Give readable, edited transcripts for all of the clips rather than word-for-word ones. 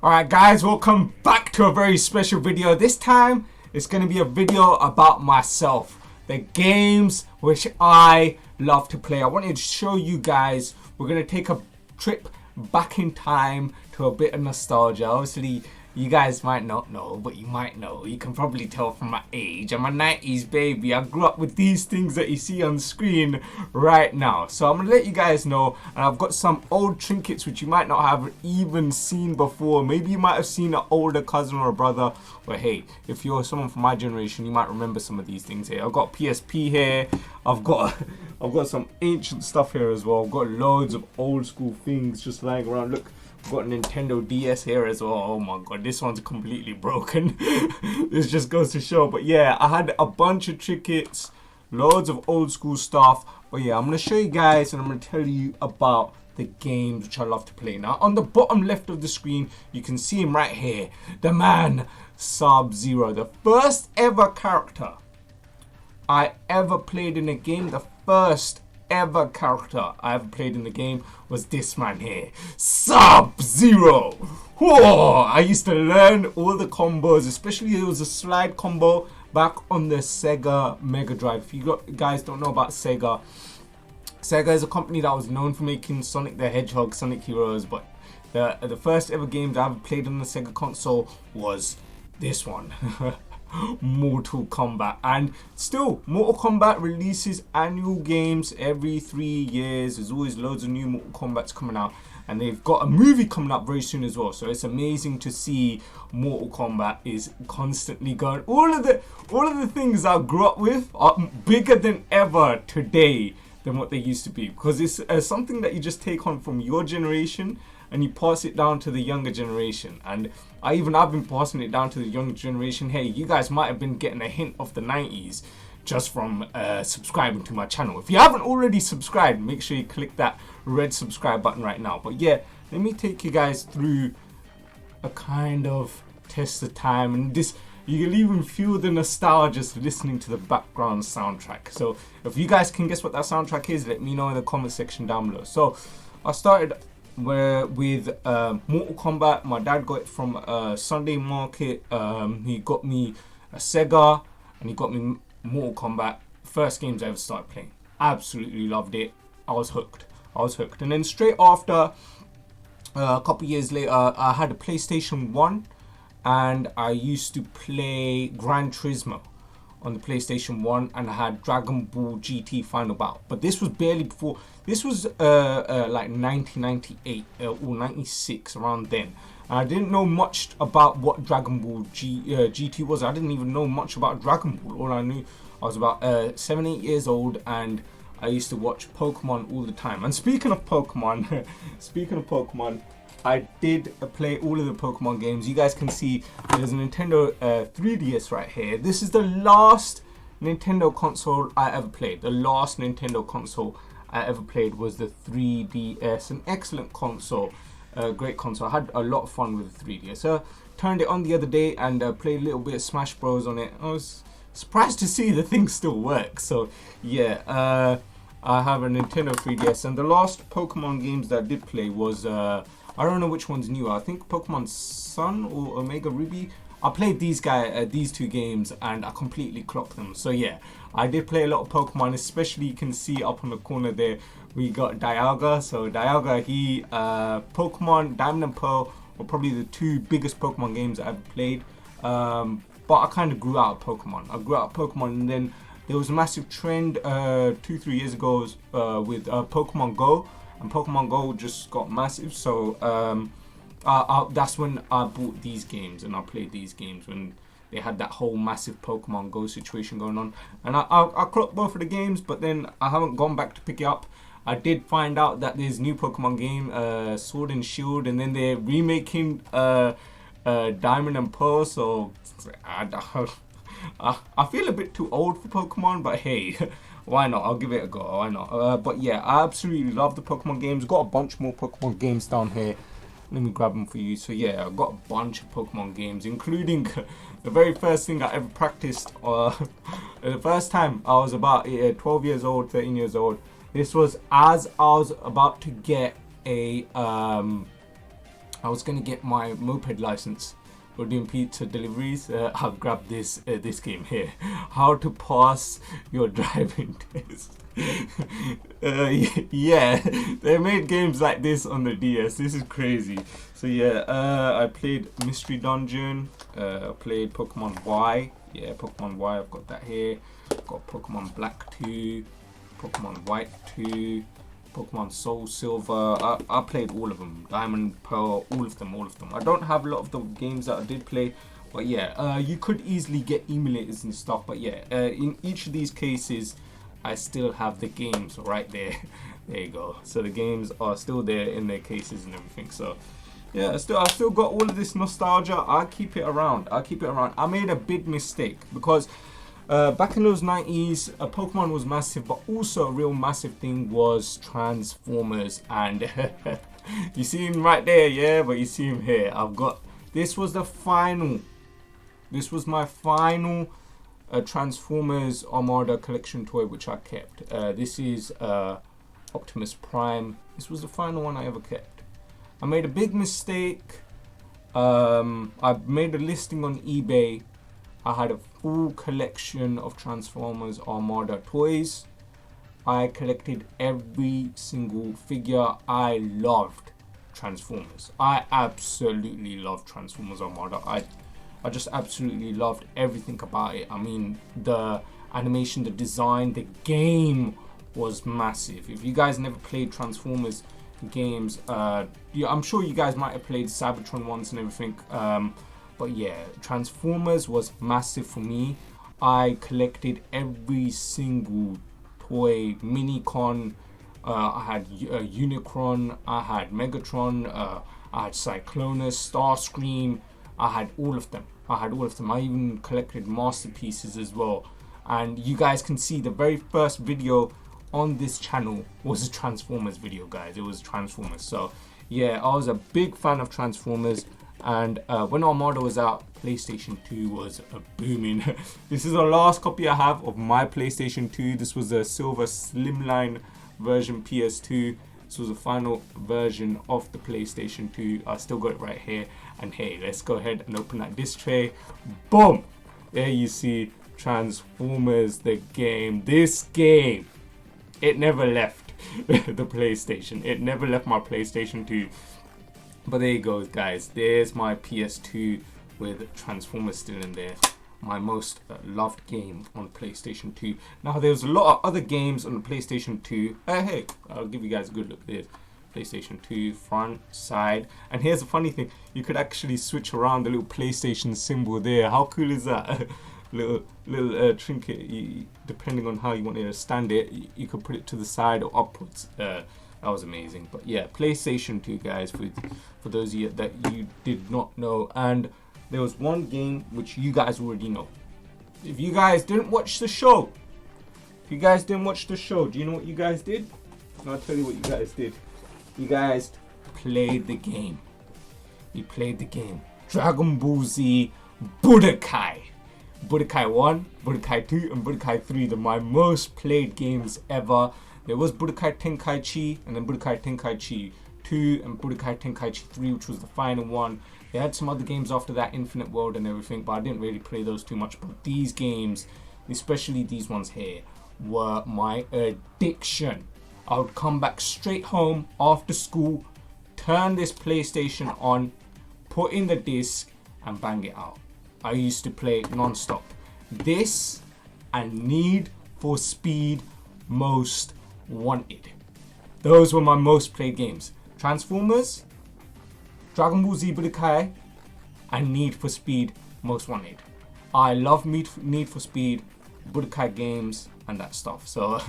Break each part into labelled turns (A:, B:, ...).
A: Alright guys, welcome back to a very special video. This time it's going to be a video about myself, the games which I love to play. I wanted to show you guys, we're going to take a trip back in time to a bit of nostalgia. Obviously you guys might not know, but you might know. You can probably tell from my age. I'm a 90s baby. I grew up with these things that you see on screen right now. So I'm going to let you guys know. And I've got some old trinkets which you might not have even seen before. Maybe you might have seen an older cousin or a brother. But hey, if you're someone from my generation, you might remember some of these things here. I've got PSP here. I've got some ancient stuff here as well. I've got loads of old school things just lying around. Look. I've got a Nintendo DS here as well. Oh my god, this one's completely broken. This just goes to show. But yeah, I had a bunch of trinkets, loads of old school stuff. But yeah, I'm going to show you guys and I'm going to tell you about the games which I love to play. Now, on the bottom left of the screen, you can see him right here. The man, Sub-Zero. The first ever character I ever played in a game. The first ever character I ever played in the game was this man here, Sub-Zero. Whoa! I used to learn all the combos, especially it was a slide combo back on the Sega Mega Drive. If you guys don't know about Sega, Sega is a company that was known for making Sonic the Hedgehog, Sonic Heroes, but the first ever games I ever played on the Sega console was this one. Mortal Kombat. And still, Mortal Kombat releases annual games every 3 years. There's always loads of new Mortal Kombats coming out, and they've got a movie coming up very soon as well. So it's amazing to see Mortal Kombat is constantly going. All of the things I grew up with are bigger than ever today than what they used to be, because it's something that you just take on from your generation and you pass it down to the younger generation. And I've been passing it down to the younger generation. Hey, you guys might have been getting a hint of the 90s just from subscribing to my channel. If you haven't already subscribed, make sure you click that red subscribe button right now. But yeah, let me take you guys through a kind of test of time, and this, you can even feel the nostalgia just listening to the background soundtrack. So if you guys can guess what that soundtrack is, let me know in the comment section down below. So I started with Mortal Kombat. My dad got it from Sunday Market. He got me a Sega and he got me Mortal Kombat. First games I ever started playing. Absolutely loved it. I was hooked. And then straight after, a couple years later, I had a PlayStation 1 and I used to play Gran Turismo on the PlayStation 1, and I had Dragon Ball GT Final Battle. But this was barely before. This was like 1998 or 96, around then. And I didn't know much about what Dragon Ball GT was. I didn't even know much about Dragon Ball. All I knew, I was about 7-8 years old, and I used to watch Pokemon all the time. And speaking of Pokemon, I did play all of the Pokemon games. You guys can see there's a Nintendo 3DS right here. This is the last Nintendo console I ever played. The last Nintendo console I ever played was the 3DS. An excellent console, great console. I had a lot of fun with the 3DS. Turned it on the other day and played a little bit of Smash Bros on it. I was surprised to see the thing still works. So yeah, I have a Nintendo 3DS, and the last Pokemon games that I did play was I don't know which one's new. I think Pokemon Sun or Omega Ruby. I played these two games and I completely clocked them. So yeah, I did play a lot of Pokemon, especially you can see up on the corner there, we got Dialga. So Dialga, Pokemon Diamond and Pearl were probably the two biggest Pokemon games I've played. But I kind of grew out of Pokemon. And then there was a massive trend 2-3 years ago with Pokemon Go. And Pokemon Go just got massive, so that's when I bought these games and I played these games when they had that whole massive Pokemon Go situation going on. And I clocked both of the games, but then I haven't gone back to pick it up. I did find out that there's new Pokemon game, Sword and Shield, and then they're remaking Diamond and Pearl. So I feel a bit too old for Pokemon, but hey. Why not? I'll give it a go. Why not? But yeah, I absolutely love the Pokemon games. Got a bunch more Pokemon games down here. Let me grab them for you. So yeah, I've got a bunch of Pokemon games, including the very first thing I ever practiced. The first time I was about 12 years old, 13 years old. This was as I was about to get a I was gonna get my moped license for doing pizza deliveries. I've grabbed this game here, how to pass your driving test. Yeah, they made games like this on the DS. This is crazy. So yeah, I played Mystery Dungeon. I played Pokemon Y. Yeah, Pokemon Y. I've got that here. I've got Pokemon Black 2, Pokemon White 2, Pokemon Soul Silver. I played all of them. Diamond, Pearl, all of them. I don't have a lot of the games that I did play, but yeah, you could easily get emulators and stuff. But yeah, in each of these cases, I still have the games right there. There you go. So the games are still there in their cases and everything. So yeah, I still got all of this nostalgia. I'll keep it around. I made a big mistake because back in those 90s, Pokemon was massive, but also a real massive thing was Transformers. And you see him right there, yeah, but you see him here. This was my final Transformers Armada collection toy, which I kept. This is Optimus Prime. This was the final one I ever kept. I made a big mistake. I made a listing on eBay. I had a full collection of Transformers Armada toys. I collected every single figure. I loved Transformers. I absolutely loved Transformers Armada. I just absolutely loved everything about it. I mean, the animation, the design, the game was massive. If you guys never played Transformers games, yeah, I'm sure you guys might have played Cybertron ones and everything. But yeah, Transformers was massive for me. I collected every single toy, Minicon, I had Unicron, I had Megatron, I had Cyclonus, Starscream, I had all of them. I even collected masterpieces as well. And you guys can see the very first video on this channel was a Transformers video, guys. It was Transformers. So yeah, I was a big fan of Transformers. And when Armada was out, PlayStation 2 was booming. This is the last copy I have of my PlayStation 2. This was a silver slimline version PS2. This was the final version of the PlayStation 2. I still got it right here. And hey, let's go ahead and open that disc tray. Boom! There you see Transformers, the game. This game, it never left the PlayStation. It never left my PlayStation 2. But there you go, guys. There's my PS2 with Transformers still in there. My most loved game on PlayStation 2. Now, there's a lot of other games on the PlayStation 2. Hey, I'll give you guys a good look. There's PlayStation 2, front, side. And here's the funny thing. You could actually switch around the little PlayStation symbol there. How cool is that? little trinket. Depending on how you want to stand it, you could put it to the side or upwards. That was amazing. But yeah, PlayStation 2, guys, for those of you that you did not know. And there was one game which you guys already know. If you guys didn't watch the show, do you know what you guys did? I'll tell you what you guys did. You guys played the game. You played the game. Dragon Ball Z Budokai. Budokai 1, Budokai 2, and Budokai 3. They're my most played games ever. There was Budokai Tenkaichi, and then Budokai Tenkaichi 2, and Budokai Tenkaichi 3, which was the final one. They had some other games after that, Infinite World and everything, but I didn't really play those too much. But these games, especially these ones here, were my addiction. I would come back straight home after school, turn this PlayStation on, put in the disc, and bang it out. I used to play non-stop. This and Need for Speed Most Wanted. Those were my most played games. Transformers, Dragon Ball Z Budokai, and Need for Speed Most Wanted. I love Need for Speed, Budokai games, and that stuff. So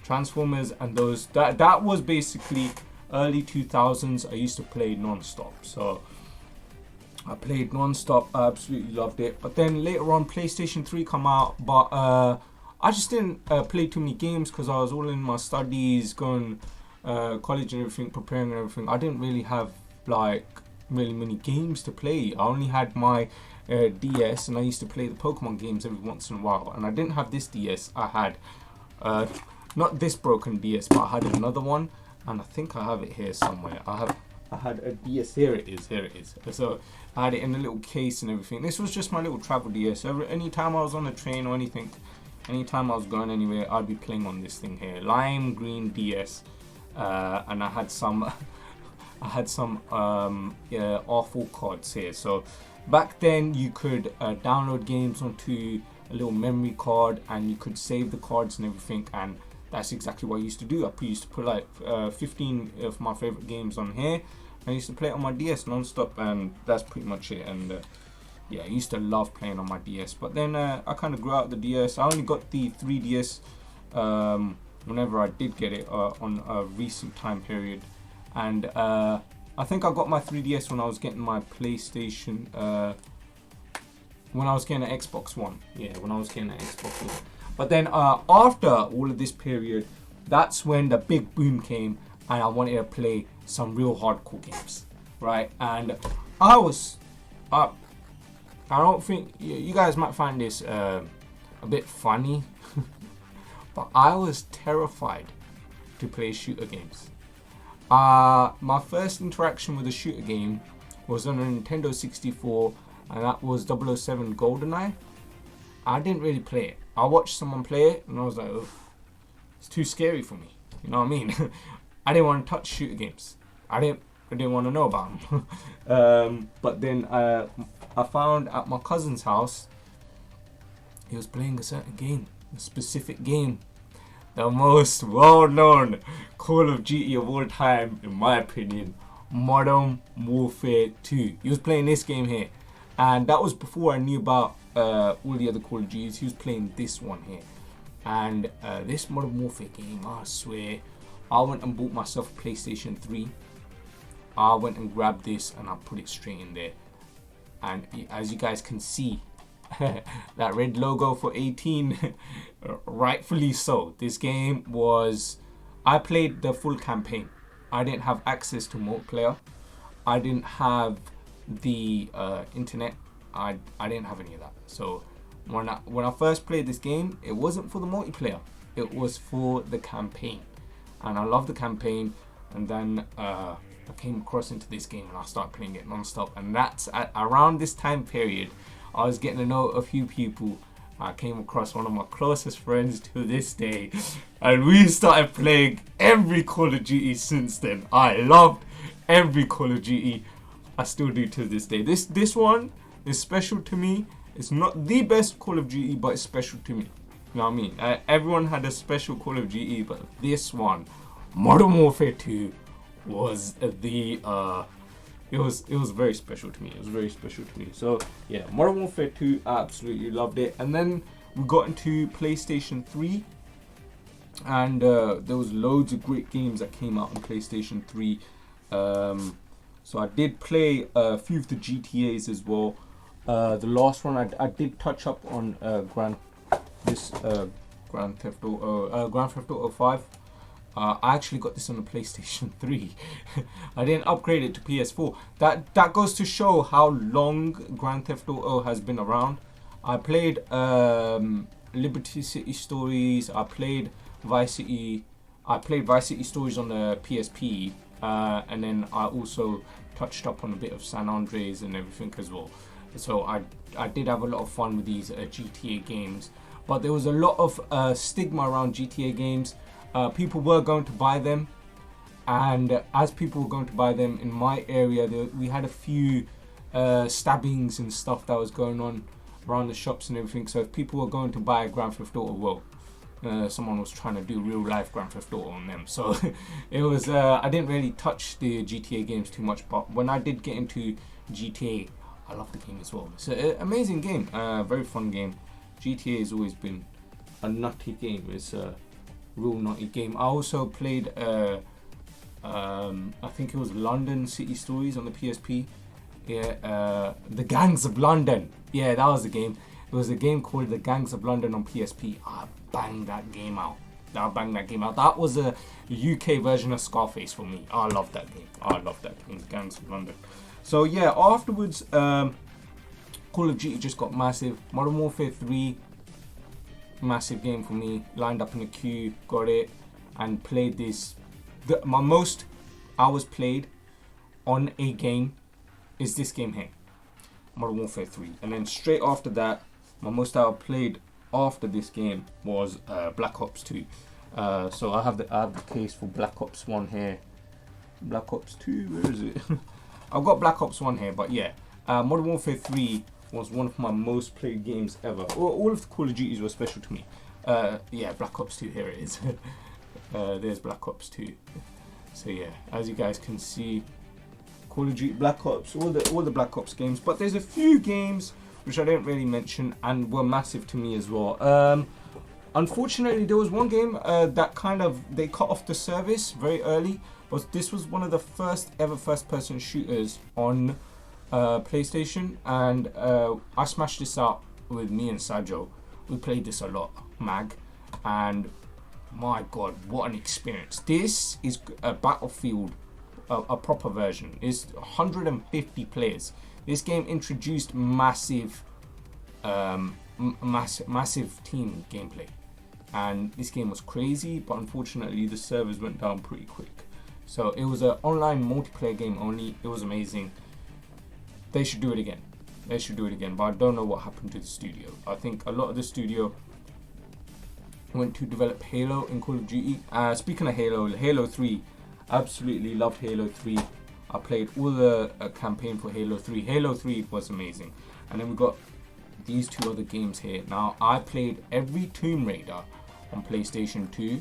A: Transformers and those, that was basically early 2000s. I used to play non-stop. So I played non-stop. I absolutely loved it. But then later on, PlayStation 3 come out, but I just didn't play too many games because I was all in my studies, going college and everything, preparing and everything. I didn't really have like really many games to play. I only had my DS, and I used to play the Pokemon games every once in a while. And I didn't have this DS. I had not this broken DS, but I had another one, and I think I have it here somewhere. I I had a DS. Here it is. So I had it in a little case and everything. This was just my little travel DS. Anytime I was on a train or anything, anytime I was going anywhere, I'd be playing on this thing here, lime green DS. And I had some R4 cards here. So back then you could download games onto a little memory card, and you could save the cards and everything, and that's exactly what I used to do. I used to put like 15 of my favorite games on here. I used to play it on my DS non-stop, and that's pretty much it. And yeah, I used to love playing on my DS, but then I kind of grew out the DS. I only got the 3DS whenever I did get it on a recent time period, and I think I got my 3DS when I was getting my PlayStation, when I was getting an Xbox One. Yeah, when I was getting an Xbox One. But then after all of this period, that's when the big boom came, and I wanted to play some real hardcore games, right? And I don't think you guys might find this a bit funny, but I was terrified to play shooter games. My first interaction with a shooter game was on a Nintendo 64, and that was 007 GoldenEye. I didn't really play it. I watched someone play it, and I was like, it's too scary for me. You know what I mean? I didn't want to touch shooter games. I didn't want to know about them. But then I found at my cousin's house, he was playing a certain game, a specific game, the most well-known Call of Duty of all time, in my opinion, Modern Warfare 2. He was playing this game here, and that was before I knew about all the other Call of Duties. He was playing this one here, and this Modern Warfare game, I swear, I went and bought myself a PlayStation 3. I went and grabbed this and I put it straight in there, and as you guys can see, that red logo for 18, rightfully so. This game was, I played the full campaign. I didn't have access to multiplayer. I didn't have the internet. I didn't have any of that. So when I first played this game, it wasn't for the multiplayer. It was for the campaign, and I loved the campaign. And then I came across into this game, and I started playing it non-stop. And that's at around this time period, I was getting to know a few people. I came across one of my closest friends to this day, and we started playing every Call of Duty since then. I loved every Call of Duty. I still do to this day. This one is special to me. It's not the best Call of Duty, but it's special to me. You know what I mean? Everyone had a special Call of Duty, but this one, Modern Warfare 2, was the it was very special to me. It was very special to me. So yeah, Modern Warfare 2, I absolutely loved it. And then we got into PlayStation 3, and there was loads of great games that came out on PlayStation 3. So I did play a few of the GTAs as well. The last one I did touch up on Grand Theft Auto 5. I actually got this on the PlayStation 3. I didn't upgrade it to PS4. That goes to show how long Grand Theft Auto has been around. I played Liberty City Stories. I played Vice City. I played Vice City Stories on the PSP, and then I also touched up on a bit of San Andreas and everything as well. So I did have a lot of fun with these GTA games, but there was a lot of stigma around GTA games. People were going to buy them, and as people were going to buy them in my area, we had a few stabbings and stuff that was going on around the shops and everything. So if people were going to buy Grand Theft Auto, well, someone was trying to do real life Grand Theft Auto on them. So it was I didn't really touch the GTA games too much, but when I did get into GTA, I loved the game as well. It's an amazing game, very fun game. GTA has always been a nutty game. It's a real nutty game. I also played I think it was London City Stories on the PSP. Yeah, the Gangs of London. Yeah, that was the game. It was a game called The Gangs of London on PSP. I banged that game out. That was a UK version of Scarface for me. I love that game. The Gangs of London. So yeah, afterwards, Call of Duty just got massive. Modern Warfare 3, massive game for me. Lined up in the queue, got it, and played this. My most hours played on a game is this game here, Modern Warfare 3. And then straight after that, my most I played after this game was Black Ops 2. So I have the case for Black Ops 1 here. Black Ops 2, where is it? I've got Black Ops 1 here, but yeah. Modern Warfare 3 was one of my most played games ever. All of the Call of Duties were special to me. Yeah, Black Ops 2, here it is. There's Black Ops 2. So yeah, as you guys can see, Call of Duty, Black Ops, all the Black Ops games. But there's a few games which I didn't really mention and were massive to me as well. Unfortunately, there was one game that they cut off the service very early. But this was one of the first ever first-person shooters on PlayStation, and I smashed this out with me and Sajo. We played this a lot, Mag, and my God, what an experience! This is a Battlefield, a proper version. It's 150 players. This game introduced massive team gameplay, and this game was crazy. But unfortunately, the servers went down pretty quick. So it was an online multiplayer game only. It was amazing. They should do it again. They should do it again. But I don't know what happened to the studio. I think a lot of the studio went to develop Halo in Call of Duty. Speaking of Halo 3, absolutely loved Halo 3. I played all the campaign for Halo 3. Halo 3 was amazing. And then we got these two other games here. Now, I played every Tomb Raider on PlayStation 2.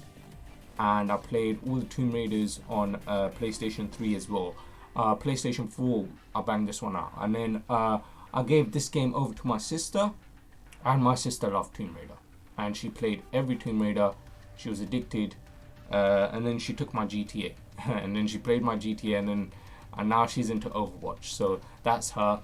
A: And I played all the Tomb Raiders on PlayStation 3 as well. PlayStation 4, I banged this one out. And then I gave this game over to my sister. And my sister loved Tomb Raider. And she played every Tomb Raider. She was addicted. And then she took my GTA. And then she played my GTA. And now she's into Overwatch. So that's her.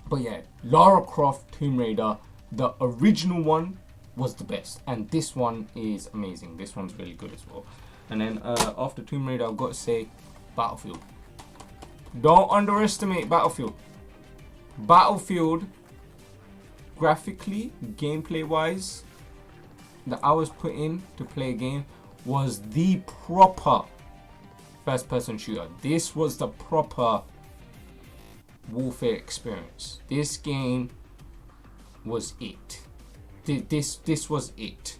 A: But yeah, Lara Croft Tomb Raider, the original one, was the best, and this one is amazing. This one's really good as well. And then after Tomb Raider, I've got to say Battlefield. Don't underestimate Battlefield. Battlefield, graphically, gameplay wise, the hours put in to play a game was the proper first person shooter. This was the proper warfare experience. This game was it. This was it.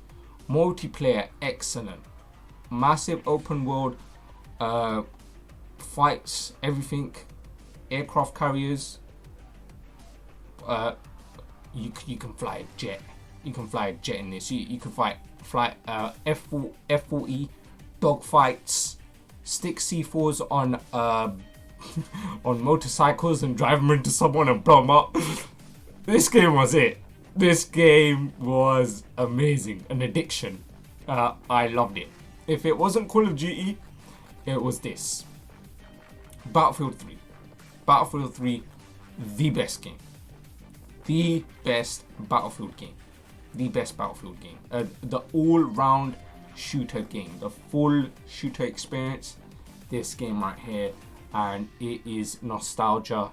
A: Multiplayer, excellent. Massive open world, fights, everything. Aircraft carriers. You can fly a jet. You can fly a jet in this. You can fly F40 dogfights, stick C4s on on motorcycles and drive them into someone and blow them up. This game was it. This game was amazing, an addiction. I loved it. If it wasn't Call of Duty, it was this. Battlefield 3. Battlefield 3, the best game. The best Battlefield game. The best Battlefield game. The all-round shooter game. The full shooter experience. This game right here. And it is nostalgia.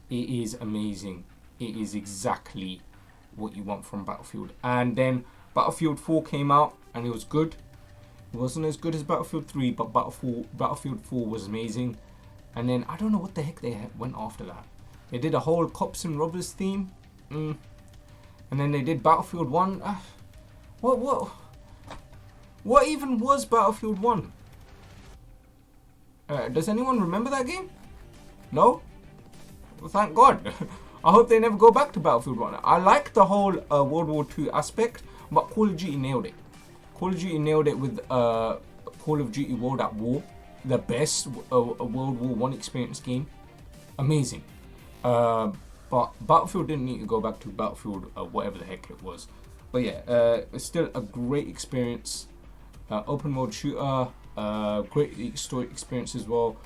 A: It is amazing. It is exactly what you want from Battlefield. And then Battlefield 4 came out and it was good. It wasn't as good as Battlefield 3, but Battlefield 4 was amazing. And then I don't know what the heck they went after that. They did a whole cops and robbers theme. And then they did Battlefield 1. What even was Battlefield 1? Does anyone remember that game? No? Well, thank God. I hope they never go back to Battlefield 1. I like the whole World War II aspect, but Call of Duty nailed it. Call of Duty nailed it with Call of Duty World at War. The best World War I experience game. Amazing. But Battlefield didn't need to go back to Battlefield whatever the heck it was. But yeah, it's still a great experience. Open world shooter. Great story experience as well.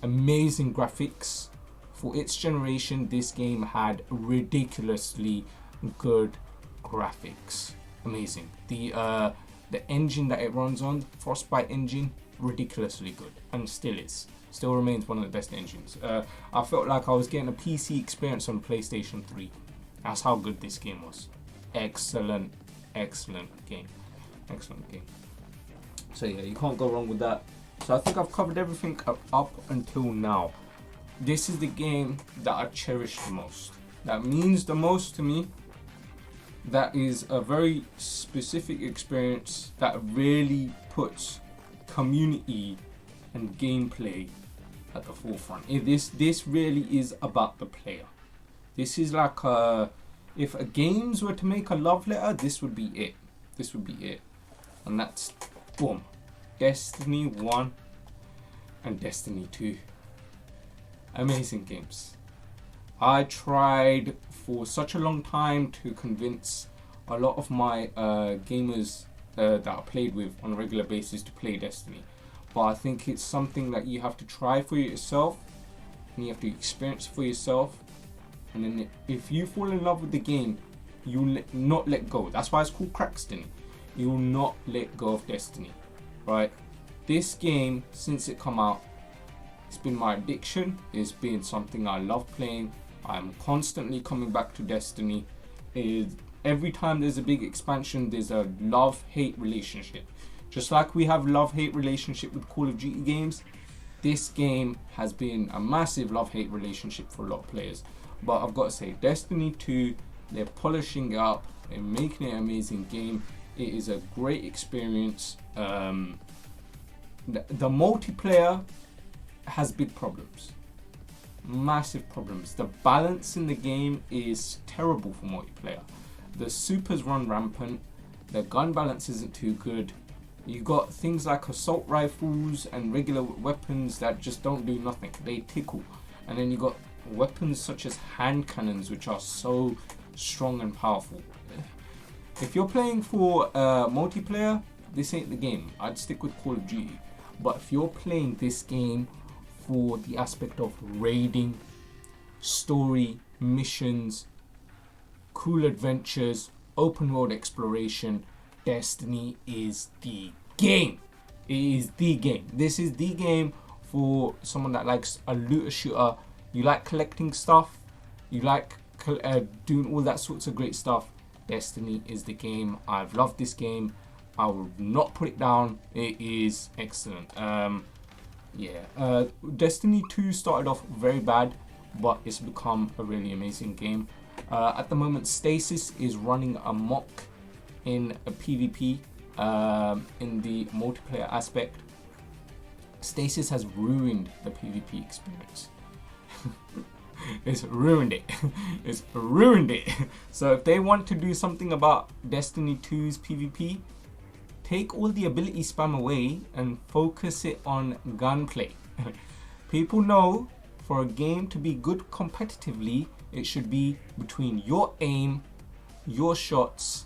A: Amazing graphics. For its generation, this game had ridiculously good graphics. Amazing. The engine that it runs on, Frostbite engine, ridiculously good, and still is. Still remains one of the best engines. I felt like I was getting a PC experience on PlayStation 3. That's how good this game was. Excellent, excellent game. Excellent game. So yeah, you can't go wrong with that. So I think I've covered everything up until now. this is the game that I cherish the most. That means the most to me. That is a very specific experience that really puts community and gameplay at the forefront. This really is about the player. This is like if a games were to make a love letter, this would be it. This would be it. And that's boom. Destiny 1 and Destiny 2. Amazing games. I tried for such a long time to convince a lot of my gamers that I played with on a regular basis to play Destiny. But I think it's something that you have to try for yourself, and you have to experience for yourself. And then if you fall in love with the game, you will not let go. That's why it's called Crackston. You will not let go of Destiny, right? This game, since it come out, it's been my addiction. It's been something I love playing. I'm constantly coming back to Destiny. Every time there's a big expansion, there's a love-hate relationship. Just like we have love-hate relationship with Call of Duty games, this game has been a massive love-hate relationship for a lot of players. But I've got to say, Destiny 2, they're polishing it up, they're making it an amazing game. It is a great experience. The multiplayer has big problems. Massive problems. The balance in the game is terrible for multiplayer. The supers run rampant. The gun balance isn't too good. You got things like assault rifles and regular weapons that just don't do nothing. They tickle. And then you got weapons such as hand cannons, which are so strong and powerful. If you're playing for multiplayer, this ain't the game. I'd stick with Call of Duty. But if you're playing this game for the aspect of raiding, story, missions, cool adventures, open world exploration, Destiny is the game. It is the game. This is the game for someone that likes a looter shooter. You like collecting stuff, you like doing all that sorts of great stuff. Destiny is the game. I've loved this game. I will not put it down. It is excellent. Destiny 2 started off very bad, but it's become a really amazing game. At the moment, Stasis is running amok in a PvP in the multiplayer aspect. Stasis has ruined the PvP experience. It's ruined it. It's ruined it. So if they want to do something about Destiny 2's PvP, take all the ability spam away and focus it on gunplay. People know for a game to be good competitively, it should be between your aim, your shots,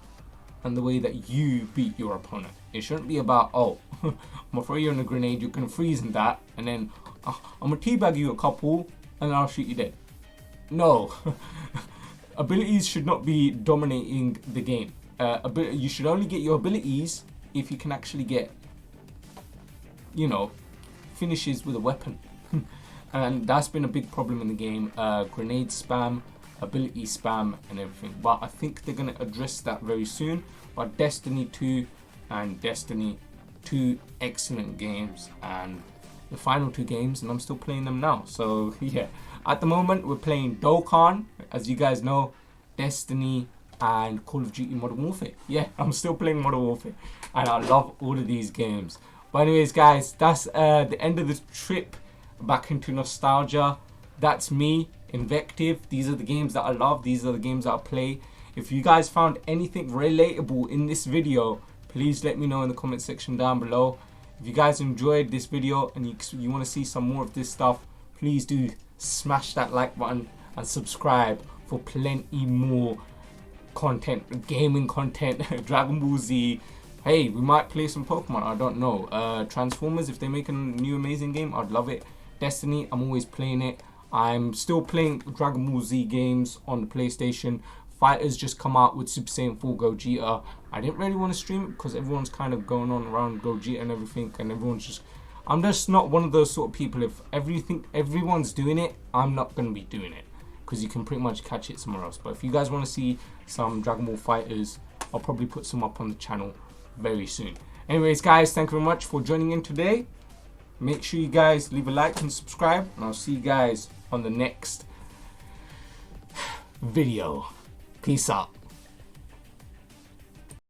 A: and the way that you beat your opponent. It shouldn't be about, oh, I'm gonna throw you in a grenade, you can freeze in that, and then I'm gonna teabag you a couple, and then I'll shoot you dead. No. Abilities should not be dominating the game. You should only get your abilities if you can actually get, you know, finishes with a weapon. And that's been a big problem in the game. Grenade spam, ability spam, and everything. But I think they're going to address that very soon. But Destiny 2 and Destiny 2, excellent games. And the final two games, and I'm still playing them now. So yeah, at the moment we're playing Dokkan, as you guys know, Destiny and Call of Duty Modern Warfare. Yeah, I'm still playing Modern Warfare, and I love all of these games. But anyways, guys, that's the end of this trip back into nostalgia. That's me, Invective. These are the games that I love. These are the games that I play. If you guys found anything relatable in this video, please let me know in the comment section down below. If you guys enjoyed this video and you want to see some more of this stuff, please do smash that like button and subscribe for plenty more content, gaming content, Dragon Ball Z. Hey, we might play some Pokemon, I don't know. Transformers, if they make a new amazing game, I'd love it. Destiny, I'm always playing it. I'm still playing Dragon Ball Z games on the PlayStation. Fighters just come out with Super Saiyan 4 Gogeta. I didn't really want to stream it because everyone's kind of going on around Gogeta and everything, and everyone's just, I'm just not one of those sort of people. If everyone's doing it, I'm not going to be doing it, because you can pretty much catch it somewhere else. But if you guys want to see some Dragon Ball Fighters, I'll probably put some up on the channel very soon. Anyways, guys, thank you very much for joining in today. Make sure you guys leave a like and subscribe, and I'll see you guys on on the next video. Peace out.